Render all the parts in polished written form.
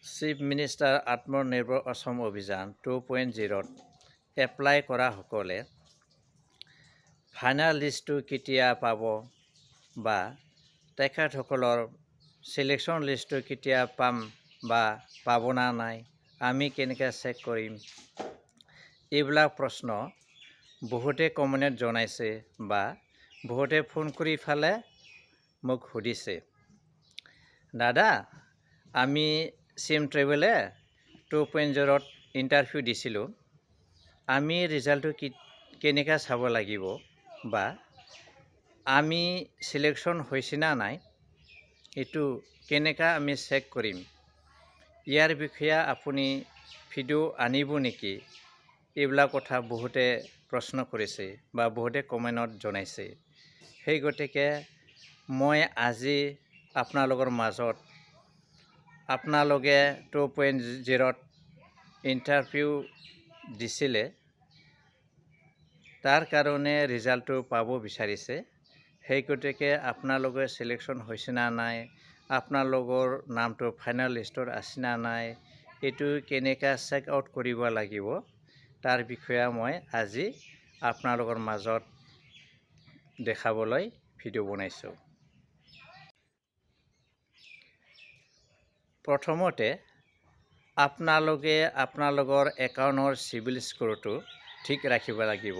Chief minister আত্মনিৰ্ভৰ অসম অভিযান 2.0 apply কৰা সকলে ফাইনেল লিষ্টটো কেতিয়া পাব বা তেখেতসকলৰ সিলেকশ্যন লিষ্টটো কেতিয়া পাম বা পাব না নাই, আমি কেনেকৈ চেক কৰিম, এইবিলাক প্ৰশ্ন বহুতে কমেণ্টত জনাইছে বা বহুতে ফোন কৰি ফালে মোক সুধিছে। দাদা, আমি চিম ট্ৰেভেলে 2.0 ইণ্টাৰভিউ দিছিলোঁ, আমি ৰিজাল্টটো কেনেকৈ চাব লাগিব বা আমি সিলেকশ্যন হৈছে না নাই, এইটো কেনেকৈ আমি চেক কৰিম, ইয়াৰ বিষয়ে আপুনি ভিডিঅ' আনিব নেকি, এইবিলাক কথা বহুতে প্ৰশ্ন কৰিছে বা বহুতে কমেণ্টত জনাইছে। সেই গতিকে মই আজি আপোনালোকৰ মাজত আপোনালোকে 2.0 ইণ্টাৰভিউ দিছিলে, তাৰ কাৰণে ৰিজাল্টটো পাব বিচাৰিছে। সেই গতিকে আপোনালোকে সিলেকশ্যন হৈছে না নাই, আপোনালোকৰ নামটো ফাইনেল লিষ্টত আছে না নাই, এইটো কেনেকৈ চেক আউট কৰিব লাগিব, তাৰ বিষয়ে মই আজি আপোনালোকৰ মাজত দেখাবলৈ ভিডিঅ' বনাইছোঁ। প্ৰথমতে আপোনালোকে আপোনালোকৰ একাউণ্টৰ চিভিল স্ক'ৰটো ঠিক ৰাখিব লাগিব।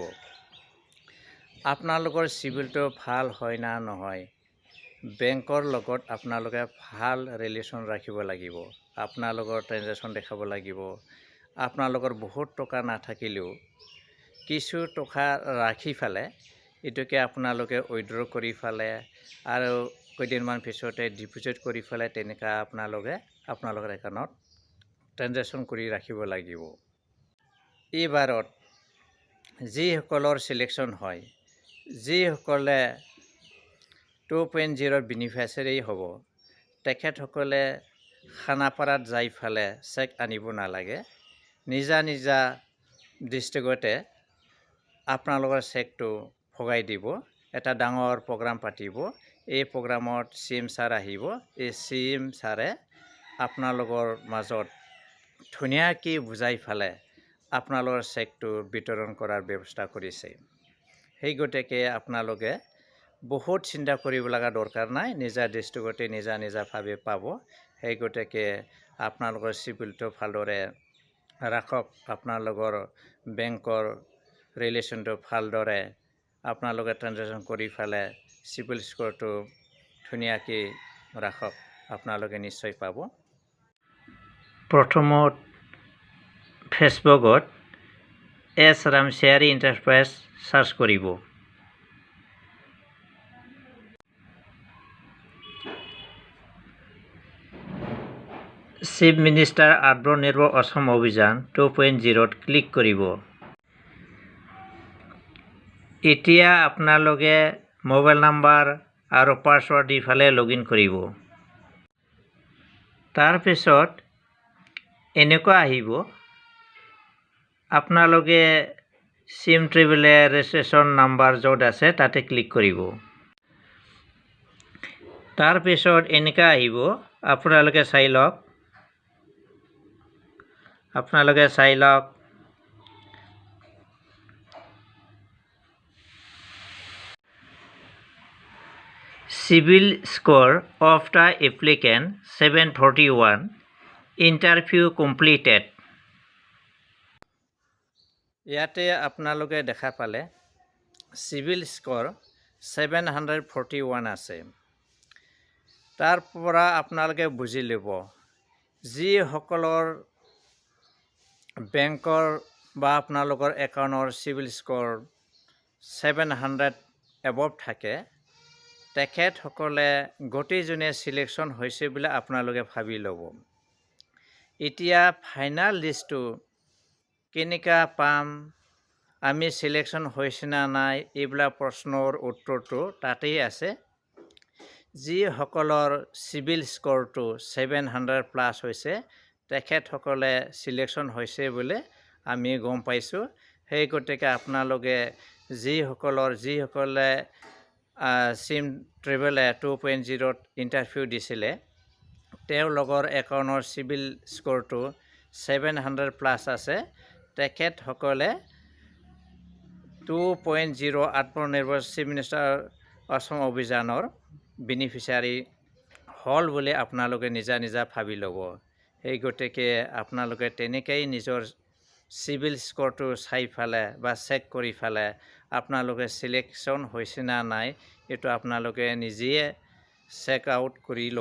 আপোনালোকৰ চিভিলটো ভাল হয় না নহয়, বেংকৰ লগত আপোনালোকে ভাল ৰিলেশ্যন ৰাখিব লাগিব। আপোনালোকৰ ট্ৰেঞ্জেকশ্যন দেখাব লাগিব। আপোনালোকৰ বহুত টকা নাথাকিলেও কিছু টকা ৰাখি ফালে এইটোকে আপোনালোকে উইথড্ৰ কৰি ফালে আৰু কেইদিনমান পিছতে ডিপ'জিট কৰি ফালে তেনেকৈ আপোনালোকৰ একাউণ্টত ট্ৰেঞ্জেকশ্যন কৰি ৰাখিব লাগিব। এইবাৰত যিসকলৰ সিলেকশ্যন হয়, যিসকলে 2.0 বেনিফিচিয়াৰী হ'ব, তেখেতসকলে খানাপাৰাত যাই ফালে চেক আনিব নালাগে। নিজা নিজা ডিষ্ট্ৰিক্টতে আপোনালোকৰ চেকটো ভগাই দিব। এটা ডাঙৰ প্ৰগ্ৰাম পাতিব। এই প্ৰগ্ৰামত CM ছাৰ আহিব। এই CM ছাৰে আপোনালোকৰ মাজত ধুনীয়াকৈ বুজাই ফালে আপোনালোকৰ চেকটো বিতৰণ কৰাৰ ব্যৱস্থা কৰিছে। সেই গতিকে আপোনালোকে বহুত চিন্তা কৰিব লগা দৰকাৰ নাই। নিজা ডিষ্ট্ৰিক্টতে নিজাভাৱে পাব। সেই গতিকে আপোনালোকৰ চিভিলটো ভালদৰে ৰাখক। আপোনালোকৰ বেংকৰ ৰিলেশ্যনটো ভালদৰে আপোনালোকে ট্ৰেঞ্জেকশ্যন কৰি ফালে চিভিল স্ক'ৰটো ধুনীয়াকৈ ৰাখক। আপোনালোকে নিশ্চয় পাব। প্ৰথমত ফেচবুকত এছ ৰামচিয়াৰী এণ্টাৰপ্ৰাইজ চাৰ্চ কৰিব। চিফ মিনিষ্টাৰ আত্মনিৰ্ভৰ অসম অভিযান 2.0 ক্লিক কৰিব। এতিয়া আপোনালোকে মোবাইল নাম্বাৰ আৰু পাছৱৰ্ড দি ফালে লগইন কৰিব। তাৰপিছত এনেকুৱা আহিব, আপোনালোকে চিম ট্ৰেভেলে ৰেজিষ্ট্ৰেশ্যন নাম্বাৰ য'ত আছে তাতে ক্লিক কৰিব। তাৰপিছত এনেকুৱা আহিব, আপোনালোকে চাই লওক। Civil score of the applicant 741, interview completed. ইয়াতে আপোনালোকে দেখা পালে চিভিল স্ক'ৰ 741 আছে। তাৰ পৰা আপোনালোকে বুজি ল'ব, যিসকলৰ বেংকৰ বা আপোনালোকৰ একাউণ্টৰ চিভিল স্ক'ৰ 700 এবভ থাকে, তেখেতসকলে গোটেইজনে সিলেকশ্যন হৈছে বুলি আপোনালোকে ভাবি ল'ব। এতিয়া ফাইনেল লিষ্টটো কেনেকৈ পাম, আমি সিলেকশ্যন হৈছে না নাই, এইবিলাক প্ৰশ্নৰ উত্তৰটো তাতেই আছে। যিসকলৰ চিভিল স্ক'ৰটো 700+ হৈছে, তেখেতসকলে সিলেকশ্যন হৈছে বুলি আমি গম পাইছোঁ। সেই গতিকে আপোনালোকে যিসকলে চিম ট্ৰেভেলে 2.0 ইণ্টাৰভিউ দিছিলে, লগৰ একাউণ্টৰ চিভিল স্ক'ৰটো 700+ আছে তেখেতসকলে 2.0 আত্মনিৰ্ভৰ চিফ মিনিষ্টাৰ অসম অভিযানৰ বেনিফিচিয়াৰী হ'ল বুলি আপোনালোকে নিজা ভাবি ল'ব। সেই গতিকে আপোনালোকে তেনেকৈয়ে নিজৰ চিভিল স্ক'ৰটো চাই পেলাই বা চেক কৰি পেলাই আপোনালোকে চিলেকশ্যন হৈছে না নাই এইটো আপোনালোকে নিজেই চেক আউট কৰি ল'ব।